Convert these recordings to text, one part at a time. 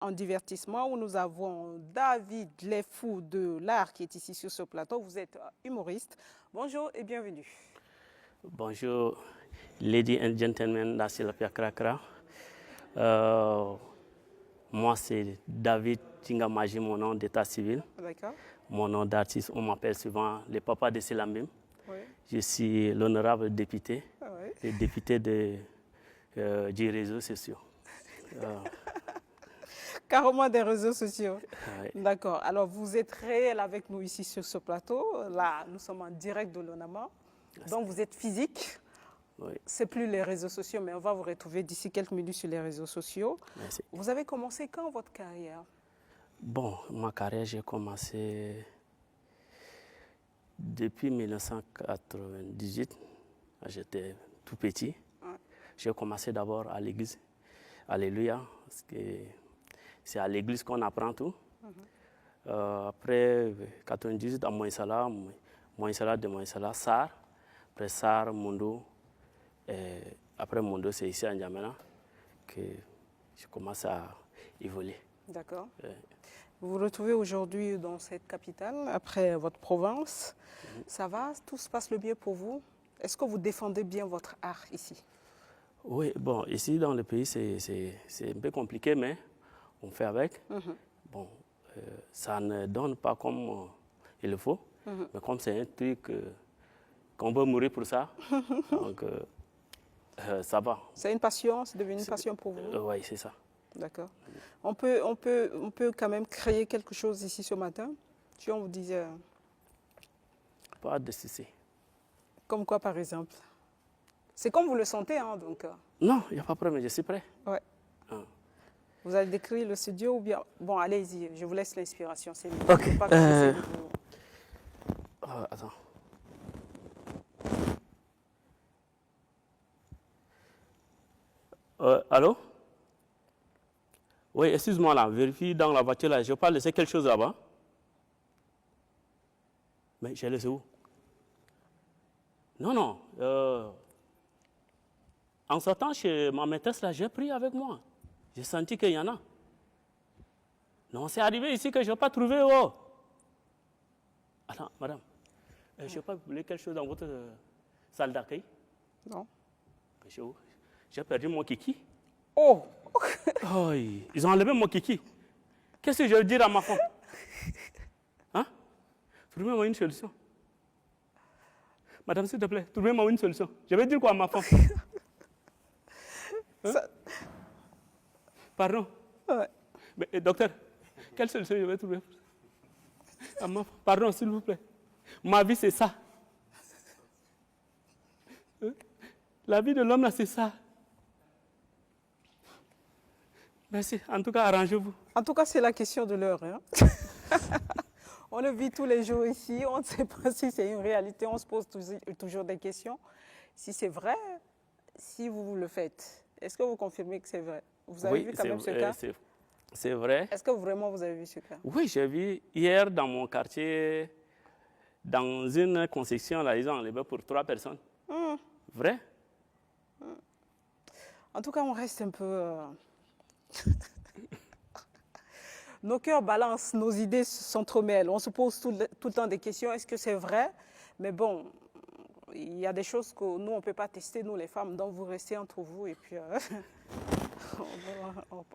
en divertissement où nous avons David Lefou de l'art qui est ici sur ce plateau. Vous êtes humoriste. Bonjour et bienvenue. Bonjour, ladies and gentlemen, la Silapia Krakra. Moi, c'est David Tingamaji, mon nom d'état civil. D'accord. Mon nom d'artiste, on m'appelle souvent le papa de Silambim. Oui. Je suis l'honorable député, Oui. le député des réseaux sociaux. Carrément des réseaux sociaux. Oui. D'accord. Alors, vous êtes réel avec nous ici sur ce plateau. Là, nous sommes en direct de l'ONAMA. Donc, vous êtes physique. Oui. C'est plus les réseaux sociaux, mais on va vous retrouver d'ici quelques minutes sur les réseaux sociaux. Merci. Vous avez commencé quand votre carrière? Bon, ma carrière, j'ai commencé depuis 1998. J'étais tout petit. Ouais. J'ai commencé d'abord à l'église. Alléluia. Parce que c'est à l'église qu'on apprend tout. Après 98, à Moïsala de Moïsala, Sar. Après Sar, Mondo. Et après Mondo, c'est ici à N'Djamena que je commence à évoluer. D'accord. Vous vous retrouvez aujourd'hui dans cette capitale, après votre province. Ça va? Tout se passe le mieux pour vous? Est-ce que vous défendez bien votre art ici? Oui, bon, ici dans le pays, c'est un peu compliqué, mais on fait avec. Bon, ça ne donne pas comme il le faut, mais comme c'est un truc qu'on peut mourir pour ça, donc ça va. C'est une passion, c'est devenu une passion pour vous? Oui, c'est ça. D'accord. On peut quand même créer quelque chose ici ce matin. Si on vous disait, Pas de souci. comme quoi par exemple? C'est comme vous le sentez, hein, donc. Non, il n'y a pas de problème, je suis prêt. Ouais. Vous allez décrire le studio ou bien... Bon, allez-y, je vous laisse l'inspiration. C'est mieux. Ok. Pas que j'essaie de vous- Attends. Allô? Oui, excuse-moi là, vérifie dans la voiture là, je n'ai pas laissé quelque chose là-bas. Mais j'ai laissé où? Non, non. En sortant chez ma maîtresse là, j'ai pris avec moi. J'ai senti qu'il y en a. Non, c'est arrivé ici que je n'ai pas trouvé. Oh. Attends, madame, je ne sais pas, vous voulez quelque chose dans votre salle d'accueil? Non. J'ai perdu mon kiki. Oh! Oh, ils ont enlevé mon kiki. Qu'est-ce que je vais dire à ma femme? Hein? Trouvez-moi une solution. Madame, s'il te plaît, trouvez-moi une solution. Je vais dire quoi à ma femme? Hein? Pardon? Ouais. Mais, docteur, quelle solution je vais trouver? À ma femme? Pardon, s'il vous plaît. Ma vie, c'est ça. Hein? La vie de l'homme, là, c'est ça. Merci. En tout cas, arrangez-vous. En tout cas, c'est la question de l'heure. Hein? On le vit tous les jours ici. On ne sait pas si c'est une réalité. On se pose toujours des questions. Si c'est vrai, si vous le faites, est-ce que vous confirmez que c'est vrai? Vous avez vu quand même ce cas? C'est vrai. Est-ce que vraiment vous avez vu ce cas? Oui, j'ai vu hier dans mon quartier, dans une concession, là, ils ont enlevé pour 3 personnes. Vrai? En tout cas, on reste un peu... Nos cœurs balancent, nos idées s'entremêlent. On se pose tout le temps des questions. Est-ce que c'est vrai? Mais bon, il y a des choses que nous, on ne peut pas tester, nous les femmes. Donc, vous restez entre vous et puis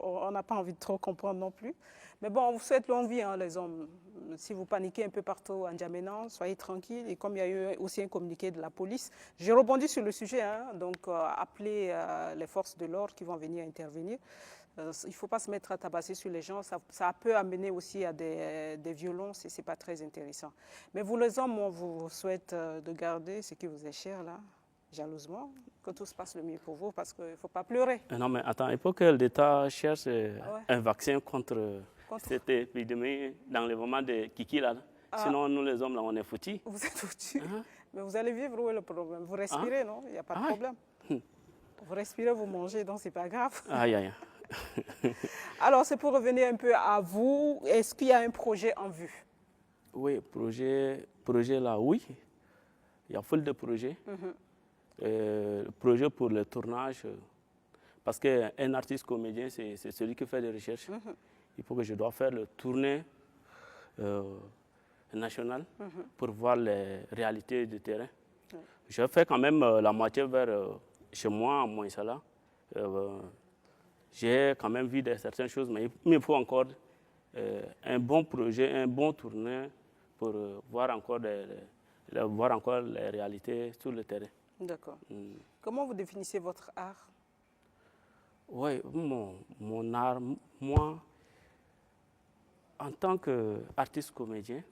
on n'a pas envie de trop comprendre non plus. Mais bon, on vous souhaite longue vie, hein, les hommes. Si vous paniquez un peu partout en N'Djamena, soyez tranquilles. Et comme il y a eu aussi un communiqué de la police, j'ai rebondi sur le sujet. Hein, donc, appelez les forces de l'ordre qui vont venir intervenir. Il ne faut pas se mettre à tabasser sur les gens. Ça peut amener aussi à des violences et ce n'est pas très intéressant. Mais vous, les hommes, on vous souhaite de garder ce qui vous est cher, là, jalousement, que tout se passe le mieux pour vous parce qu'il ne faut pas pleurer. Non, mais attends, il faut que l'État cherche un vaccin contre cette épidémie dans le moment de Kiki, là. Sinon, nous, les hommes, là, on est foutus. Vous êtes foutus. Mais vous allez vivre, où est le problème? Vous respirez, non? Il n'y a pas de problème. Vous respirez, vous mangez, donc ce n'est pas grave. Aïe, aïe. Alors, c'est pour revenir un peu à vous. Est-ce qu'il y a un projet en vue? Oui, projet là, oui. Il y a foule de projets. Projet pour le tournage, parce qu'un artiste comédien, c'est celui qui fait des recherches. il faut que je dois faire le tournée nationale pour voir les réalités du terrain. Je fais quand même la moitié vers chez moi, à Moïsala. J'ai quand même vu certaines choses, mais il me faut encore un bon projet, un bon tournée pour voir encore les réalités sur le terrain. D'accord. Comment vous définissez votre art? Oui, mon art, moi, en tant qu'artiste comédien,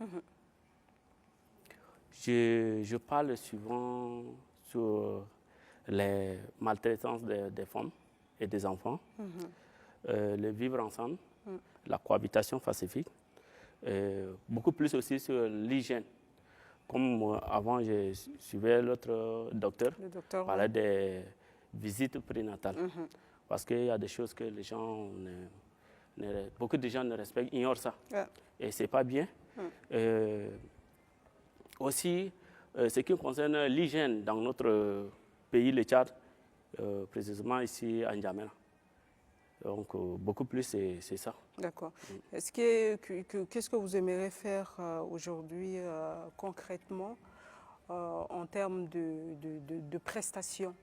je parle souvent sur les maltraitances des femmes et des enfants, le vivre ensemble, la cohabitation pacifique, beaucoup plus aussi sur l'hygiène. Comme avant, je suivais l'autre docteur, parlait des visites prénatales. Parce qu'il y a des choses que les gens, beaucoup de gens ne respectent, ignorent ça. Et ce n'est pas bien. Aussi, ce qui concerne l'hygiène dans notre pays, le Tchad, précisément ici à N'Djamena. Donc, beaucoup plus, c'est ça. D'accord. Qu'est-ce que vous aimeriez faire aujourd'hui concrètement en termes de prestations?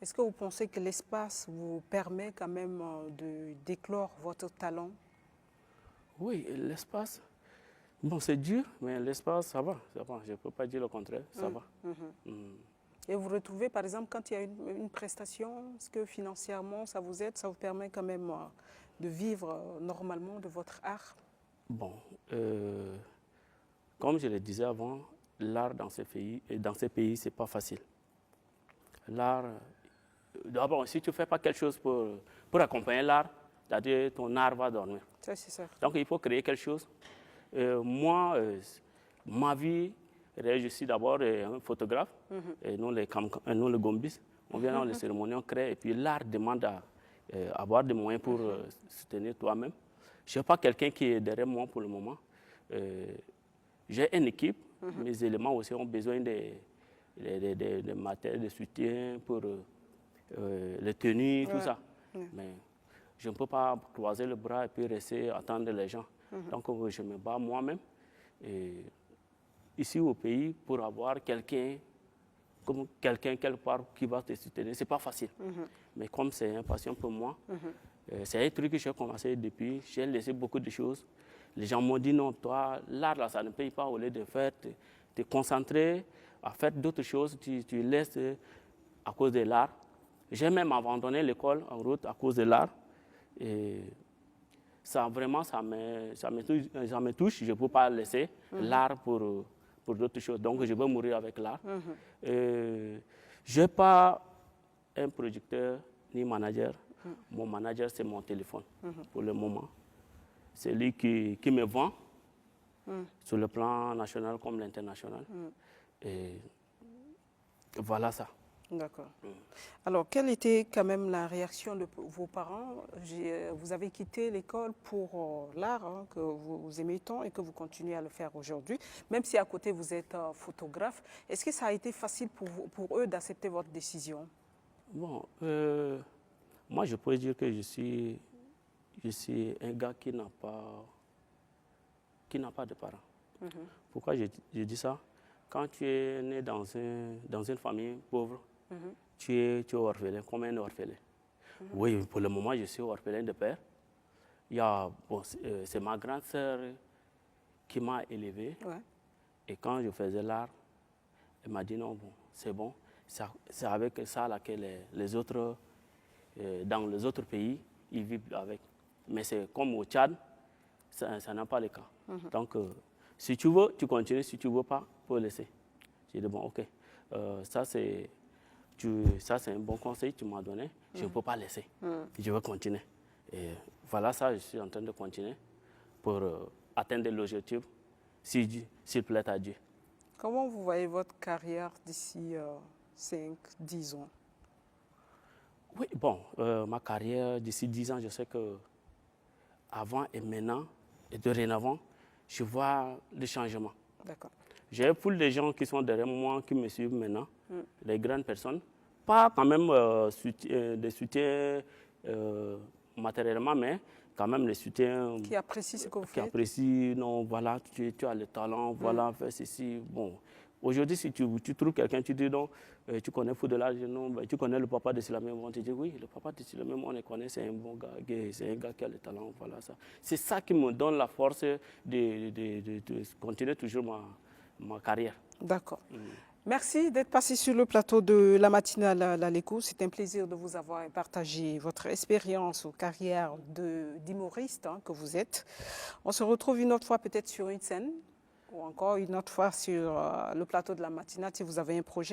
Est-ce que vous pensez que l'espace vous permet quand même de d'éclore votre talent? Oui, l'espace, bon, c'est dur, mais l'espace, ça va. Je ne peux pas dire le contraire, ça va. Et vous retrouvez, par exemple, quand il y a une prestation, est-ce que financièrement, ça vous aide, ça vous permet quand même de vivre normalement de votre art? Bon, comme je le disais avant, l'art dans ces pays, ce n'est pas facile. L'art, d'abord, si tu ne fais pas quelque chose pour accompagner l'art, c'est-à-dire ton art va dormir. Ça, c'est ça. Donc, il faut créer quelque chose. Moi, ma vie, je suis d'abord un photographe, et nous les Gombis, on vient dans les cérémonies, on crée, et puis l'art demande à avoir des moyens pour soutenir toi-même. Je ne suis pas quelqu'un qui est derrière moi pour le moment. J'ai une équipe, mes éléments aussi ont besoin de matériel de soutien pour les tenues, tout ça. Mais je ne peux pas croiser le bras et puis rester attendre les gens. Donc je me bats moi-même. Ici au pays, pour avoir quelqu'un quelque part qui va te soutenir, ce n'est pas facile. Mais comme c'est une passion pour moi, c'est un truc que j'ai commencé depuis, j'ai laissé beaucoup de choses. Les gens m'ont dit non, toi, l'art là, ça ne paye pas, au lieu de faire, te concentrer à faire d'autres choses, tu laisses à cause de l'art. J'ai même abandonné l'école en route à cause de l'art. Et ça, vraiment, ça me touche. Je ne peux pas laisser l'art pour d'autres choses. Donc, je veux mourir avec l'art. Je n'ai pas un producteur ni manager. Mon manager, c'est mon téléphone pour le moment. C'est lui qui me vend sur le plan national comme l'international. Et voilà ça. D'accord. Alors, quelle était quand même la réaction de vos parents? Vous avez quitté l'école pour l'art, que vous aimez tant et que vous continuez à le faire aujourd'hui, même si à côté vous êtes photographe. Est-ce que ça a été facile pour eux d'accepter votre décision? Bon, moi je pourrais dire que je suis un gars qui n'a pas de parents. Pourquoi je dis ça? Quand tu es né dans une famille pauvre, tu es orphelin, comme un orphelin. Oui, pour le moment, je suis orphelin de père. C'est ma grande sœur qui m'a élevé. Et quand je faisais l'art, elle m'a dit non, bon, c'est bon. C'est avec ça là, que les autres, dans les autres pays, ils vivent avec. Mais c'est comme au Tchad, ça n'a pas le cas. Donc, si tu veux, tu continues. Si tu ne veux pas, il faut laisser. J'ai dit, bon, ok, ça c'est un bon conseil que tu m'as donné. Je ne peux pas laisser. Je veux continuer. Et voilà ça, je suis en train de continuer pour atteindre l'objectif, s'il plaît à Dieu. Comment vous voyez votre carrière d'ici 5-10 ans? Oui, bon, ma carrière d'ici 10 ans, je sais que avant et maintenant, et dorénavant, je vois le changement. D'accord. J'ai une foule de gens qui sont derrière moi, qui me suivent maintenant, les grandes personnes. Pas quand même des soutiens matériellement, mais quand même les soutiens. Qui apprécient ce que vous Qui faites. apprécient, non, voilà, tu as le talent, voilà, fais ceci. Bon, aujourd'hui, si tu trouves quelqu'un, tu dis non, tu connais Foudelage, non, ben, tu connais le papa de Silamé, on te dit oui, le papa de Silamé, on le connaît, c'est un bon gars, c'est un gars qui a le talent, voilà ça. C'est ça qui me donne la force de continuer toujours ma carrière. D'accord. Merci d'être passé sur le plateau de la matinale L'Aléco. C'est un plaisir de vous avoir partagé votre expérience ou carrière d'humoriste que vous êtes. On se retrouve une autre fois peut-être sur une scène ou encore une autre fois sur le plateau de la matinale si vous avez un projet.